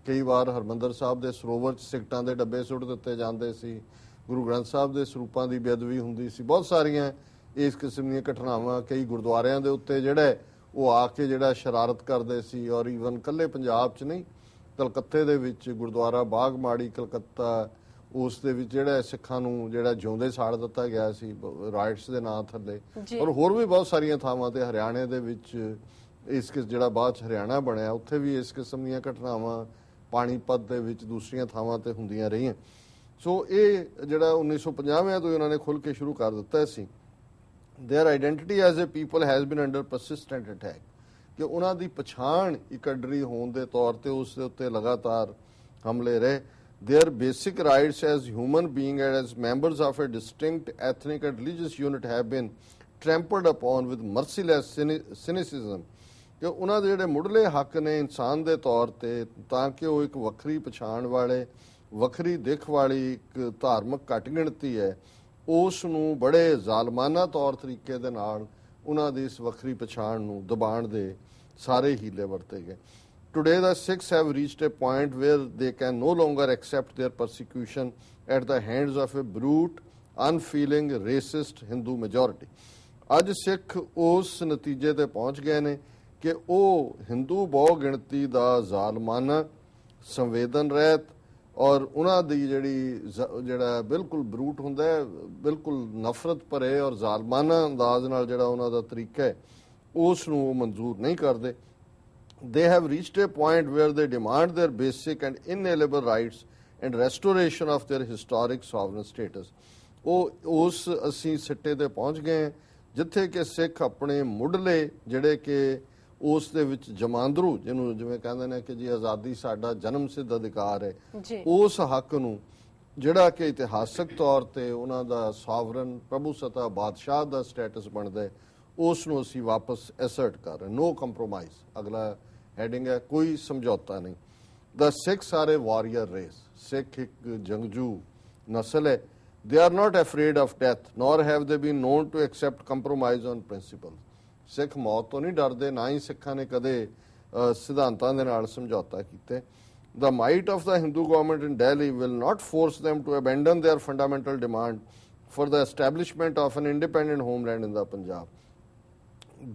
ਕਈ ਵਾਰ ਹਰਮੰਦਰ ਸਾਹਿਬ ਦੇ ਸਰੋਵਰ 'ਚ ਸਿਗਟਾਂ ਦੇ ਡੱਬੇ ਸੁੱਟ ਦਿੱਤੇ ਜਾਂਦੇ ਸੀ, ਗੁਰੂ ਗ੍ਰੰਥ ਸਾਹਿਬ ਦੇ ਸਰੂਪਾਂ ਦੀ ਬੇਅਦਬੀ ਹੁੰਦੀ ਸੀ। ਬਹੁਤ ਸਾਰੀਆਂ ਇਸ ਕਿਸਮ ਦੀਆਂ ਘਟਨਾਵਾਂ, ਕਈ ਗੁਰਦੁਆਰਿਆਂ ਦੇ ਉੱਤੇ ਜਿਹੜਾ ਉਹ ਆ ਕੇ ਜਿਹੜਾ ਸ਼ਰਾਰਤ ਕਰਦੇ ਸੀ। ਔਰ ਈਵਨ ਇਕੱਲੇ ਪੰਜਾਬ 'ਚ ਨਹੀਂ, ਕਲਕੱਤੇ ਦੇ ਵਿੱਚ ਗੁਰਦੁਆਰਾ ਬਾਗ ਮਾੜੀ ਕਲਕੱਤਾ, ਉਸ ਦੇ ਵਿੱਚ ਜਿਹੜਾ ਸਿੱਖਾਂ ਨੂੰ ਜਿਹੜਾ ਜਿਉਂਦੇ ਸਾੜ ਦਿੱਤਾ ਗਿਆ ਸੀ ਰਾਈਟਸ ਦੇ ਨਾਂ ਥੱਲੇ। ਔਰ ਹੋਰ ਵੀ ਬਹੁਤ ਸਾਰੀਆਂ ਥਾਵਾਂ ਤੇ ਹਰਿਆਣੇ ਦੇ ਵਿੱਚ ਇਸ ਜਿਹੜਾ ਬਾਅਦ 'ਚ ਹਰਿਆਣਾ ਬਣਿਆ ਉੱਥੇ ਵੀ ਇਸ ਕਿਸਮ ਦੀਆਂ ਘਟਨਾਵਾਂ, ਪਾਣੀਪਤ ਦੇ ਵਿੱਚ, ਦੂਸਰੀਆਂ ਥਾਵਾਂ ਤੇ ਹੁੰਦੀਆਂ ਰਹੀਆਂ। ਸੋ ਇਹ ਜਿਹੜਾ 1950 ਤੋਂ ਇਹਨਾਂ ਨੇ ਖੁੱਲ੍ਹ ਕੇ ਸ਼ੁਰੂ ਕਰ ਦਿੱਤਾ ਸੀ। Their identity as a people has been under persistent attack, ਕਿ ਉਹਨਾਂ ਦੀ ਪਛਾਣ ਇਕੱਡਰੀ ਹੋਣ ਦੇ ਤੌਰ ਤੇ ਉਸ ਦੇ ਉੱਤੇ ਲਗਾਤਾਰ ਹਮਲੇ ਰਹੇ। Their basic rights as human being and as members of a distinct ethnic and religious unit have been trampled upon with merciless cynicism, ਕਿ ਉਹਨਾਂ ਦੇ ਜਿਹੜੇ ਮੁੱਢਲੇ ਹੱਕ ਨੇ ਇਨਸਾਨ ਦੇ ਤੌਰ ਤੇ, ਤਾਂ ਕਿ ਉਹ ਇੱਕ ਵੱਖਰੀ ਪਛਾਣ ਵਾਲੇ, ਵੱਖਰੀ ਦਿੱਖ ਵਾਲੀ ਇੱਕ ਧਾਰਮਿਕ ਘੱਟ ਗਿਣਤੀ ਹੈ, ਉਸ ਨੂੰ ਬੜੇ ਜ਼ਾਲਮਾਨਾ ਤੌਰ ਤਰੀਕੇ ਦੇ ਨਾਲ ਉਹਨਾਂ ਦੀ ਇਸ ਵੱਖਰੀ ਪਛਾਣ ਨੂੰ ਦਬਾਉਣ ਦੇ ਸਾਰੇ ਹੀਲੇ ਵਰਤੇ ਗਏ। Today the Sikhs have reached a point where they can no longer accept their persecution at the hands of a brute, unfeeling, racist Hindu majority. ਅੱਜ ਸਿੱਖ ਉਸ ਨਤੀਜੇ ਤੇ ਪਹੁੰਚ ਗਏ ਨੇ ਕਿ ਉਹ ਹਿੰਦੂ ਬਹੁ ਗਿਣਤੀ ਦਾ ਜ਼ਾਲਮਾਨਾ, ਸੰਵੇਦਨ ਰਹਿਤ ਔਰ ਉਹਨਾਂ ਦੀ ਜਿਹੜਾ ਬਿਲਕੁਲ ਬਰੂਟ ਹੁੰਦਾ ਹੈ, ਬਿਲਕੁਲ ਨਫ਼ਰਤ ਭਰੇ ਔਰ ਜ਼ਾਲਮਾਨਾ ਅੰਦਾਜ਼ ਨਾਲ ਜਿਹੜਾ ਉਹਨਾਂ ਦਾ ਤਰੀਕਾ ਹੈ, ਉਸ ਨੂੰ ਉਹ ਮਨਜ਼ੂਰ ਨਹੀਂ ਕਰਦੇ। They have reached a point where they demand their basic and inalienable rights and restoration of their historic sovereign status. ਉਸ ਅਸੀਂ ਸਿੱਟੇ ਤੇ ਪਹੁੰਚ ਗਏ ਹਾਂ ਜਿੱਥੇ ਕਿ ਸਿੱਖ ਆਪਣੇ ਮੁੱਢਲੇ ਜਿਹੜੇ ਕਿ ਉਸ ਦੇ ਵਿੱਚ ਜਮਾਂਦਰੂ, ਜਿਹਨੂੰ ਜਿਵੇਂ ਕਹਿੰਦੇ ਨੇ ਕਿ ਜੀ ਆਜ਼ਾਦੀ ਸਾਡਾ ਜਨਮ ਸਿੱਧ ਅਧਿਕਾਰ ਹੈ, ਉਸ ਹੱਕ ਨੂੰ ਜਿਹੜਾ ਕਿ ਇਤਿਹਾਸਕ ਤੌਰ ਤੇ ਉਹਨਾਂ ਦਾ ਸੋਵਰਨ ਪ੍ਰਭੂ ਸਤਾ ਬਾਦਸ਼ਾਹ ਦਾ ਸਟੇਟਸ ਬਣਦਾ ਹੈ, ਉਸ ਨੂੰ ਅਸੀਂ ਵਾਪਸ ਐਸਰਟ ਕਰ ਰਹੇ। ਨੋ ਕੰਪਰੋਮਾਈਜ਼ ਅਗਲਾ ਹੈਡਿੰਗ ਹੈ, ਕੋਈ ਸਮਝੌਤਾ ਨਹੀਂ। The Sikhs are a warrior race, Sikh ਇੱਕ ਜੰਗਜੂ ਨਸਲ ਹੈ। They are not afraid of death, nor have they been known to accept compromise on principle. ਸਿੱਖ ਮੌਤ ਤੋਂ ਨਹੀਂ ਡਰਦੇ, ਨਾ ਹੀ ਸਿੱਖਾਂ ਨੇ ਕਦੇ ਸਿਧਾਂਤਾਂ ਦੇ ਨਾਲ ਸਮਝੌਤਾ ਕੀਤੇ। The might of the Hindu government in Delhi will not force them to abandon their fundamental demand for the establishment of an independent homeland in the Punjab.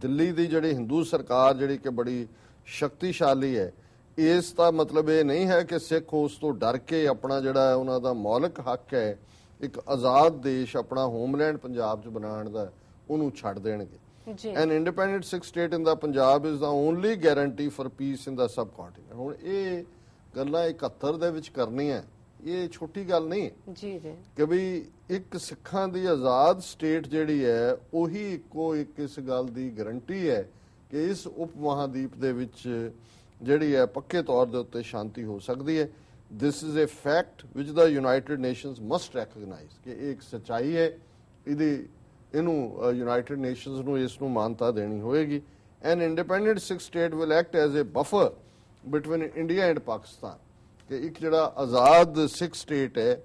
Delhi ਦੀ ਜਿਹੜੀ ਹਿੰਦੂ ਸਰਕਾਰ ਜਿਹੜੀ ਕਿ ਬੜੀ ਸ਼ਕਤੀਸ਼ਾਲੀ ਹੈ, ਇਸ ਦਾ ਮਤਲਬ ਇਹ ਨਹੀਂ ਹੈ ਕਿ ਸਿੱਖ ਉਸ ਤੋਂ ਡਰ ਕੇ ਆਪਣਾ ਜਿਹੜਾ ਉਹਨਾਂ ਦਾ ਮੌਲਿਕ ਹੱਕ ਹੈ ਇੱਕ ਆਜ਼ਾਦ ਦੇਸ਼, ਆਪਣਾ ਹੋਮਲੈਂਡ ਪੰਜਾਬ 'ਚ ਬਣਾਉਣ ਦਾ, ਉਹਨੂੰ ਛੱਡ ਦੇਣਗੇ। An independent Sikh state in the Punjab is the only guarantee for peace in the subcontinent. ਹੁਣ ਇਹ ਗੱਲਾਂ 71 ਦੇ ਵਿੱਚ ਕਰਨੀਆਂ, ਇਹ ਛੋਟੀ ਗੱਲ ਨਹੀਂ ਹੈ ਜੀ ਜੀ, ਕਿ ਵੀ ਇੱਕ ਸਿੱਖਾਂ ਦੀ ਆਜ਼ਾਦ ਸਟੇਟ ਜਿਹੜੀ ਹੈ ਉਹੀ ਇੱਕੋ ਇੱਕ ਇਸ ਗੱਲ ਦੀ ਗਰੰਟੀ ਹੈ ਕਿ ਇਸ ਉਪ ਮਹਾਦੀਪ ਦੇ ਵਿੱਚ ਜਿਹੜੀ ਹੈ ਪੱਕੇ ਤੌਰ ਦੇ ਉੱਤੇ ਸ਼ਾਂਤੀ ਹੋ ਸਕਦੀ ਹੈ। This is a fact which the United Nations must recognize, ਕਿ ਇਹ ਇੱਕ ਸੱਚਾਈ ਹੈ, ਇਹਨੂੰ ਯੂਨਾਈਟਿਡ ਨੇਸ਼ਨਸ ਨੂੰ ਇਸ ਨੂੰ ਮਾਨਤਾ ਦੇਣੀ ਹੋਏਗੀ। An independent Sikh state will act as a buffer between India and Pakistan, ਕਿ ਇੱਕ ਜਿਹੜਾ ਆਜ਼ਾਦ ਸਿੱਖ ਸਟੇਟ ਹੈ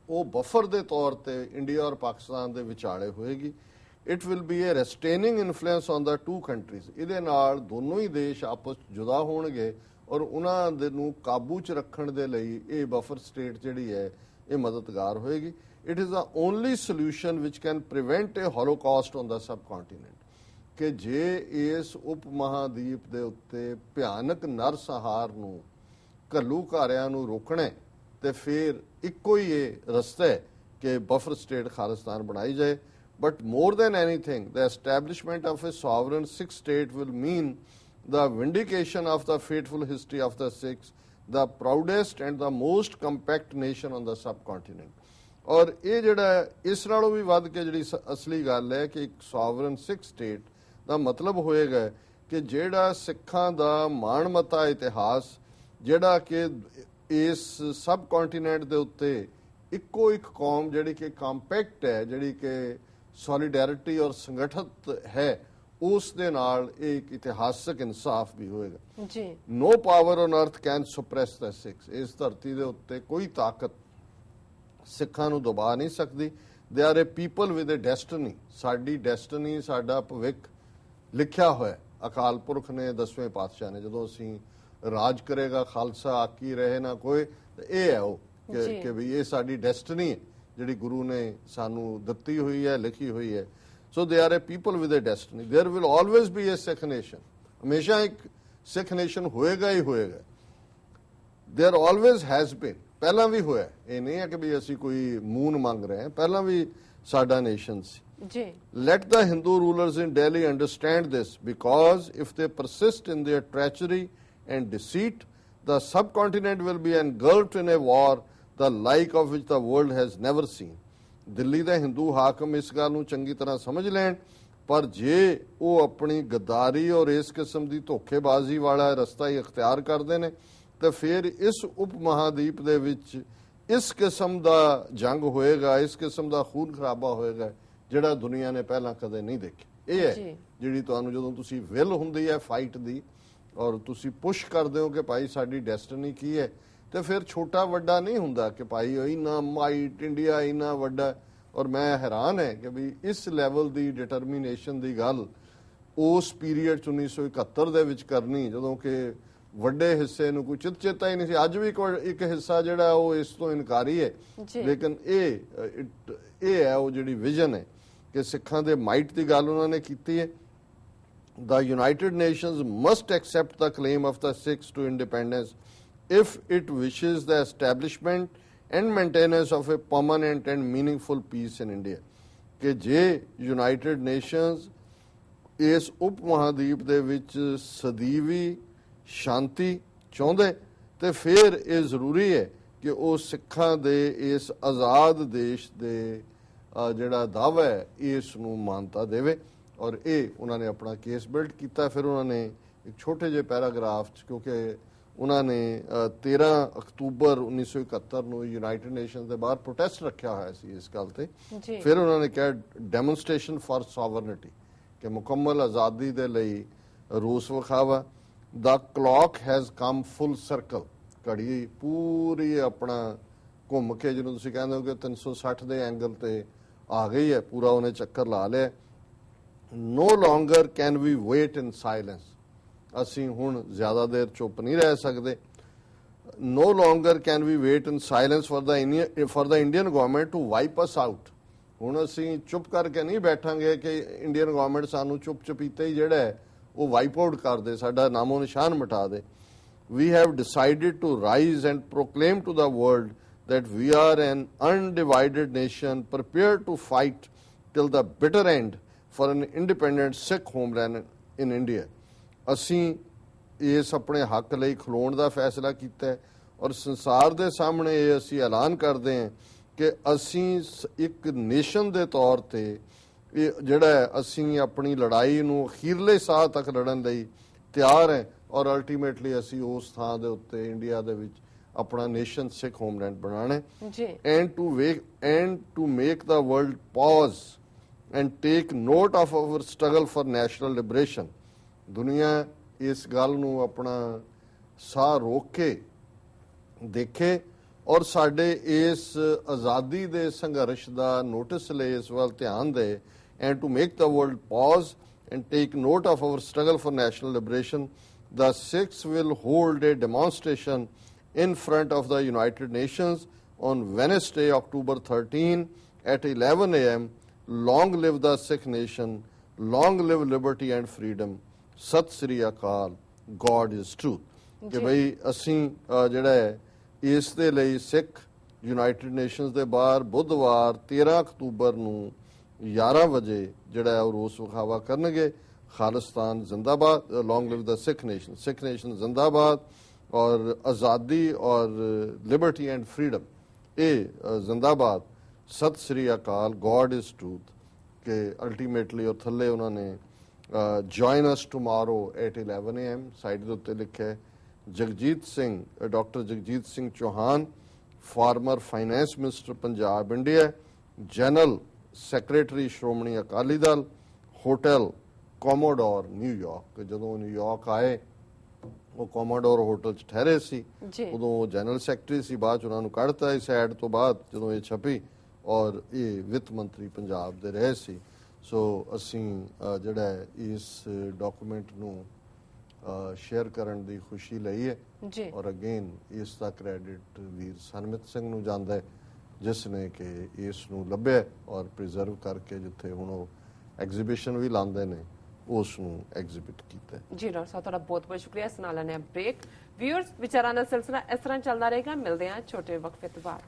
ਉਹ ਬਫਰ ਦੇ ਤੌਰ ਤੇ ਇੰਡੀਆ ਔਰ ਪਾਕਿਸਤਾਨ ਦੇ ਵਿਚਾਲੇ ਹੋਏਗੀ। It will be a restraining influence on the two countries. ਇਹਦੇ ਨਾਲ ਦੋਨੋਂ ਹੀ ਦੇਸ਼ ਆਪਸ ਜੁਦਾ ਹੋਣਗੇ ਔਰ ਉਹਨਾਂ ਦੇ ਨੂੰ ਕਾਬੂ 'ਚ ਰੱਖਣ ਦੇ ਲਈ ਇਹ ਬਫਰ ਸਟੇਟ ਜਿਹੜੀ ਹੈ ਇਹ ਮਦਦਗਾਰ ਹੋਏਗੀ। It is the only solution which can prevent a holocaust on the subcontinent, ਕਿ ਜੇ ਇਸ ਉਪ ਮਹਾਦੀਪ ਦੇ ਉੱਤੇ ਭਿਆਨਕ ਨਰਸੰਹਾਰ ਨੂੰ, ਘੱਲੂਘਾਰਿਆਂ ਨੂੰ ਰੋਕਣਾ ਤੇ ਫਿਰ ਇੱਕੋ ਹੀ ਇਹ ਰਸਤਾ ਹੈ ਕਿ ਬਫਰ ਸਟੇਟ ਖਾਲਿਸਤਾਨ ਬਣਾਈ ਜਾਏ। But more than anything, the establishment of a sovereign Sikh state will mean the vindication of the fateful history of the Sikhs, the proudest and the most compact nation on the subcontinent. ਔਰ ਇਹ ਜਿਹੜਾ ਇਸ ਨਾਲੋਂ ਵੀ ਵੱਧ ਕੇ ਜਿਹੜੀ ਅਸਲੀ ਗੱਲ ਹੈ ਕਿ ਇੱਕ ਸੋਵਰਨ ਸਿੱਖ ਸਟੇਟ ਦਾ ਮਤਲਬ ਹੋਏਗਾ ਕਿ ਜਿਹੜਾ ਸਿੱਖਾਂ ਦਾ ਮਾਣਮੱਤਾ ਇਤਿਹਾਸ ਜਿਹੜਾ ਕਿ ਇਸ ਸਬ ਕੰਟੀਨੈਂਟ ਦੇ ਉੱਤੇ ਇੱਕੋ ਇੱਕ ਕੌਮ ਜਿਹੜੀ ਕਿ ਕੰਪੈਕਟ ਹੈ, ਜਿਹੜੀ ਕਿ ਸੋਲੀਡੈਰਿਟੀ ਔਰ ਸੰਗਠਿਤ ਹੈ, ਉਸ ਦੇ ਨਾਲ ਇਹ ਇੱਕ ਇਤਿਹਾਸਕ ਇਨਸਾਫ ਵੀ ਹੋਏਗਾ
ਜੀ।
ਨੋ ਪਾਵਰ ਔਨ ਅਰਥ ਕੈਨ ਸੁਪਰੈਸ ਦ ਸਿੱਖਸ। ਇਸ ਧਰਤੀ ਦੇ ਉੱਤੇ ਕੋਈ ਤਾਕਤ ਸਿੱਖਾਂ ਨੂੰ ਦਬਾ ਨਹੀਂ ਸਕਦੀ। They are a people with a destiny. ਸਾਡੀ ਡੈਸਟਨੀ, ਸਾਡਾ ਭਵਿੱਖ ਲਿਖਿਆ ਹੋਇਆ ਅਕਾਲ ਪੁਰਖ ਨੇ, 10ਵੇਂ ਪਾਤਸ਼ਾਹ ਨੇ। ਜਦੋਂ ਅਸੀਂ ਰਾਜ ਕਰੇਗਾ ਖਾਲਸਾ ਆਕੀ ਰਹੇ ਨਾ ਕੋਈ, ਤੇ ਇਹ ਹੈ ਉਹ ਕਿ ਵੀ ਇਹ ਸਾਡੀ ਡੈਸਟਨੀ ਹੈ ਜਿਹੜੀ ਗੁਰੂ ਨੇ ਸਾਨੂੰ ਦਿੱਤੀ ਹੋਈ ਹੈ, ਲਿਖੀ ਹੋਈ ਹੈ। So they are a people with a destiny. There will always be a Sikh nation. ਹਮੇਸ਼ਾ ਇੱਕ ਸਿੱਖ ਨੇਸ਼ਨ ਹੋਏਗਾ ਹੀ ਹੋਏਗਾ। There always has been. ਪਹਿਲਾਂ ਵੀ ਹੋਇਆ, ਇਹ ਨਹੀਂ ਹੈ ਕਿ ਵੀ ਅਸੀਂ ਕੋਈ ਮੂਨ ਮੰਗ ਰਹੇ ਹਾਂ, ਪਹਿਲਾਂ ਵੀ ਸਾਡਾ ਨੇਸ਼ਨ ਸੀ
ਜੀ।
Let the Hindu rulers in Delhi understand this, because if they persist in their treachery and deceit, the subcontinent will be engulfed in a war the like of which the world has never seen. Delhi ਦੇ ਹਿੰਦੂ ਹਾਕਮ ਇਸ ਗੱਲ ਨੂੰ ਚੰਗੀ ਤਰ੍ਹਾਂ ਸਮਝ ਲੈਣ, ਪਰ ਜੇ ਉਹ ਆਪਣੀ ਗਦਾਰੀ ਔਰ ਇਸ ਕਿਸਮ ਦੀ ਧੋਖੇਬਾਜ਼ੀ ਵਾਲਾ ਰਸਤਾ ਹੀ ਅਖਤਿਆਰ ਕਰਦੇ ਨੇ, ਤੇ ਫਿਰ ਇਸ ਉਪ ਮਹਾਦੀਪ ਦੇ ਵਿੱਚ ਇਸ ਕਿਸਮ ਦਾ ਜੰਗ ਹੋਏਗਾ, ਇਸ ਕਿਸਮ ਦਾ ਖੂਨ ਖਰਾਬਾ ਹੋਏਗਾ ਜਿਹੜਾ ਦੁਨੀਆ ਨੇ ਪਹਿਲਾਂ ਕਦੇ ਨਹੀਂ ਦੇਖਿਆ। ਇਹ ਹੈ ਜਿਹੜੀ ਤੁਹਾਨੂੰ, ਜਦੋਂ ਤੁਸੀਂ ਵਿਲ ਹੁੰਦੀ ਹੈ ਫਾਈਟ ਦੀ ਔਰ ਤੁਸੀਂ ਪੁਸ਼ ਕਰਦੇ ਹੋ ਕਿ ਭਾਈ ਸਾਡੀ ਡੈਸਟਨੀ ਕੀ ਹੈ, ਤੇ ਫਿਰ ਛੋਟਾ ਵੱਡਾ ਨਹੀਂ ਹੁੰਦਾ ਕਿ ਭਾਈ ਇੰਨਾ ਮਾਈਟ ਇੰਡੀਆ ਇੰਨਾ ਵੱਡਾ। ਔਰ ਮੈਂ ਹੈਰਾਨ ਹੈ ਕਿ ਵੀ ਇਸ ਲੈਵਲ ਦੀ ਡਿਟਰਮੀਨੇਸ਼ਨ ਦੀ ਗੱਲ ਉਸ ਪੀਰੀਅਡ 'ਚ 1971 ਦੇ ਵਿੱਚ ਕਰਨੀ, ਜਦੋਂ ਕਿ ਵੱਡੇ ਹਿੱਸੇ ਨੂੰ ਕੋਈ ਚੇਤਾ ਹੀ ਨਹੀਂ ਸੀ। ਅੱਜ ਵੀ ਇੱਕ ਹਿੱਸਾ ਜਿਹੜਾ ਉਹ ਇਸ ਤੋਂ ਇਨਕਾਰੀ ਹੈ, ਲੇਕਿਨ ਇਹ ਹੈ ਉਹ ਜਿਹੜੀ ਵਿਜ਼ਨ ਹੈ ਕਿ ਸਿੱਖਾਂ ਦੇ ਮਾਈਟ ਦੀ ਗੱਲ ਉਹਨਾਂ ਨੇ ਕੀਤੀ ਹੈ। The United Nations must accept the claim of the Sikhs to independence if it wishes the establishment and maintenance of a permanent and meaningful peace in India. ਕਿ ਜੇ United Nations ਇਸ ਉਪ ਮਹਾਦੀਪ ਦੇ ਵਿੱਚ ਸਦੀਵੀ ਸ਼ਾਂਤੀ ਚਾਹੁੰਦੇ, ਤੇ ਫਿਰ ਇਹ ਜ਼ਰੂਰੀ ਹੈ ਕਿ ਉਹ ਸਿੱਖਾਂ ਦੇ ਇਸ ਆਜ਼ਾਦ ਦੇਸ਼ ਦੇ ਜਿਹੜਾ ਦਾਅਵਾ ਹੈ ਇਸ ਨੂੰ ਮਾਨਤਾ ਦੇਵੇ। ਔਰ ਇਹ ਉਹਨਾਂ ਨੇ ਆਪਣਾ ਕੇਸ ਬਿਲਡ ਕੀਤਾ। ਫਿਰ ਉਹਨਾਂ ਨੇ ਇੱਕ ਛੋਟੇ ਜਿਹੇ ਪੈਰਾਗ੍ਰਾਫ 'ਚ, ਕਿਉਂਕਿ ਉਹਨਾਂ ਨੇ 13 ਅਕਤੂਬਰ 1971 ਨੂੰ ਯੂਨਾਈਟਿਡ ਨੇਸ਼ਨਸ ਦੇ ਬਾਹਰ ਪ੍ਰੋਟੈਸਟ ਰੱਖਿਆ ਹੋਇਆ ਸੀ ਇਸ ਗੱਲ ਤੇ। ਫਿਰ ਉਹਨਾਂ ਨੇ ਕਿਹਾ ਡੈਮੋਨਸਟ੍ਰੇਸ਼ਨ ਫਾਰ ਸੋਵਰਨਿਟੀ, ਕਿ ਮੁਕੰਮਲ ਆਜ਼ਾਦੀ ਦੇ ਲਈ ਰੋਸ ਵਿਖਾਵਾ। The clock has come full circle. ਘੜੀ ਪੂਰੀ ਆਪਣਾ ਘੁੰਮ ਕੇ, ਜਿਹਨੂੰ ਤੁਸੀਂ ਕਹਿੰਦੇ ਹੋ ਕਿ 360 ਦੇ ਐਂਗਲ ਤੇ ਆ ਗਈ ਹੈ, ਪੂਰਾ ਉਹਨੇ ਚੱਕਰ ਲਾ ਲਿਆ। No longer can we wait in silence. ਅਸੀਂ ਹੁਣ ਜ਼ਿਆਦਾ ਦੇਰ ਚੁੱਪ ਨਹੀਂ ਰਹਿ ਸਕਦੇ। No longer can we wait in silence for the Indian government to wipe us out. ਹੁਣ ਅਸੀਂ ਚੁੱਪ ਕਰਕੇ ਨਹੀਂ ਬੈਠਾਂਗੇ ਕਿ ਇੰਡੀਅਨ ਗਵਰਨਮੈਂਟ ਸਾਨੂੰ ਚੁੱਪ ਚਪੀਤੇ ਹੀ ਜਿਹੜਾ ਹੈ ਉਹ ਵਾਈਪ ਆਊਟ ਕਰ ਦੇ, ਸਾਡਾ ਨਾਮੋ ਨਿਸ਼ਾਨ ਮਿਟਾ ਦੇ। We have decided to rise and proclaim to the world that we are an undivided nation prepared to fight till the bitter end for an independent Sikh homeland in India. ਅਸੀਂ ਇਸ ਆਪਣੇ ਹੱਕ ਲਈ ਖਲੋਣ ਦਾ ਫੈਸਲਾ ਕੀਤਾ ਹੈ ਔਰ ਸੰਸਾਰ ਦੇ ਸਾਹਮਣੇ ਇਹ ਅਸੀਂ ਐਲਾਨ ਕਰਦੇ ਹਾਂ ਕਿ ਅਸੀਂ ਇੱਕ ਨੇਸ਼ਨ ਦੇ ਤੌਰ ਤੇ ਇਹ ਜਿਹੜਾ ਅਸੀਂ ਆਪਣੀ ਲੜਾਈ ਨੂੰ ਅਖੀਰਲੇ ਸਾਹ ਤੱਕ ਲੜਨ ਲਈ ਤਿਆਰ ਹੈ। ਔਰ ਅਲਟੀਮੇਟਲੀ ਅਸੀਂ ਉਸ ਥਾਂ ਦੇ ਉੱਤੇ ਇੰਡੀਆ ਦੇ ਵਿੱਚ ਆਪਣਾ ਨੇਸ਼ਨ ਸਿੱਖ ਹੋਮਲੈਂਡ ਬਣਾਉਣਾ ਹੈ। And to make the world pause and take note of our struggle for national liberation. ਦੁਨੀਆ ਇਸ ਗੱਲ ਨੂੰ ਆਪਣਾ ਸਾਹ ਰੋਕ ਕੇ ਦੇਖੇ ਔਰ ਸਾਡੇ ਇਸ ਆਜ਼ਾਦੀ ਦੇ ਸੰਘਰਸ਼ ਦਾ ਨੋਟਿਸ ਲਏ, ਇਸ ਵੱਲ ਧਿਆਨ ਦੇ। and to make the world pause and take note of our struggle for national liberation, the Sikhs will hold a demonstration in front of the United Nations on Wednesday, October 13 at 11 a.m. Long live the Sikh nation, long live liberty and freedom. Sat Sri Akal, God is truth. ਕਿ ਬਈ ਅਸੀਂ ਜਿਹੜਾ ਹੈ ਇਸ ਦੇ ਲਈ ਸਿੱਖ United nations ਦੇ ਬਾਹਰ ਬੁੱਧਵਾਰ 13 ਅਕਤੂਬਰ ਨੂੰ 11 ਵਜੇ ਜਿਹੜਾ ਹੈ ਉਹ ਰੋਸ ਵਿਖਾਵਾ ਕਰਨਗੇ। ਖਾਲਿਸਤਾਨ ਜ਼ਿੰਦਾਬਾਦ, ਲੌਂਗ ਲਿਵ ਦ ਸਿੱਖ ਨੇਸ਼ਨ, ਸਿੱਖ ਨੇਸ਼ਨ ਜ਼ਿੰਦਾਬਾਦ, ਔਰ ਆਜ਼ਾਦੀ ਔਰ ਲਿਬਰਟੀ ਐਂਡ ਫਰੀडम ਇਹ ਜ਼ਿੰਦਾਬਾਦ। Sat Sri Akal, God is truth. ਕਿ ਅਲਟੀਮੇਟਲੀ ਉਹ ਥੱਲੇ ਉਹਨਾਂ ਨੇ join us tomorrow at 11 AM side ਦੇ ਉੱਤੇ ਲਿਖਿਆ ਹੈ। Jagjit Singh, doctor Jagjit Singh Chauhan former finance minister Punjab India, general secretary Shiromani Akali Dal, hotel Commodore New York. ਜਦੋਂ ਨਿਊਯਾਰਕ ਆਏ ਉਹ ਕੋਮੋਡੋਰ ਹੋਟਲ 'ਚ ਠਹਿਰੇ ਸੀ, ਉਦੋਂ ਉਹ ਜਨਰਲ ਸੈਕਟਰੀ ਸੀ, ਬਾਅਦ 'ਚ ਉਹਨਾਂ ਨੂੰ ਕੱਢਤਾ ਇਸ ਐਡ ਤੋਂ ਬਾਅਦ ਜਦੋਂ ਇਹ ਛਪੀ, ਔਰ ਇਹ ਵਿੱਤ ਮੰਤਰੀ ਪੰਜਾਬ ਦੇ ਰਹੇ ਸੀ। ਸੋ ਅਸੀਂ ਜਿਹੜਾ ਇਸ ਡਾਕੂਮੈਂਟ ਨੂੰ ਸ਼ੇਅਰ ਕਰਨ ਦੀ ਖੁਸ਼ੀ ਲਈ ਹੈ, ਔਰ ਅਗੇਨ ਇਸ ਦਾ ਕ੍ਰੈਡਿਟ ਵੀਰ ਸਨਮਿਤ ਸਿੰਘ ਨੂੰ ਜਾਂਦਾ ਹੈ, ਜਿਸ ਨੇ ਕਿ ਇਸ ਨੂੰ ਲੱਭਿਆ ਔਰ ਪ੍ਰੀਜ਼ਰਵ ਕਰਕੇ ਜਿੱਥੇ ਹੁਣ ਉਹ ਐਗਜ਼ੀਬਿਸ਼ਨ ਵੀ ਲਾਉਂਦੇ ਨੇ ਉਸ ਨੂੰ ਐਗਜ਼ੀਬਿਟ ਕੀਤਾ।
ਜੀ ਡਾਕਟਰ ਸਾਹਿਬ ਤੁਹਾਡਾ ਬਹੁਤ ਬਹੁਤ ਸ਼ੁਕਰੀਆ। ਇਸ ਨਾਲ ਲੈਣੇ ਬ੍ਰੇਕ। ਵਿਊਅਰਸ ਵਿਚਾਰਾਂ ਦਾ ਸਿਲਸਿਲਾ ਇਸ ਤਰ੍ਹਾਂ ਚੱਲਦਾ ਰਹੇਗਾ। ਮਿਲਦੇ ਹਾਂ ਛੋਟੇ ਵਕਫੇ ਤੋਂ ਬਾਅਦ।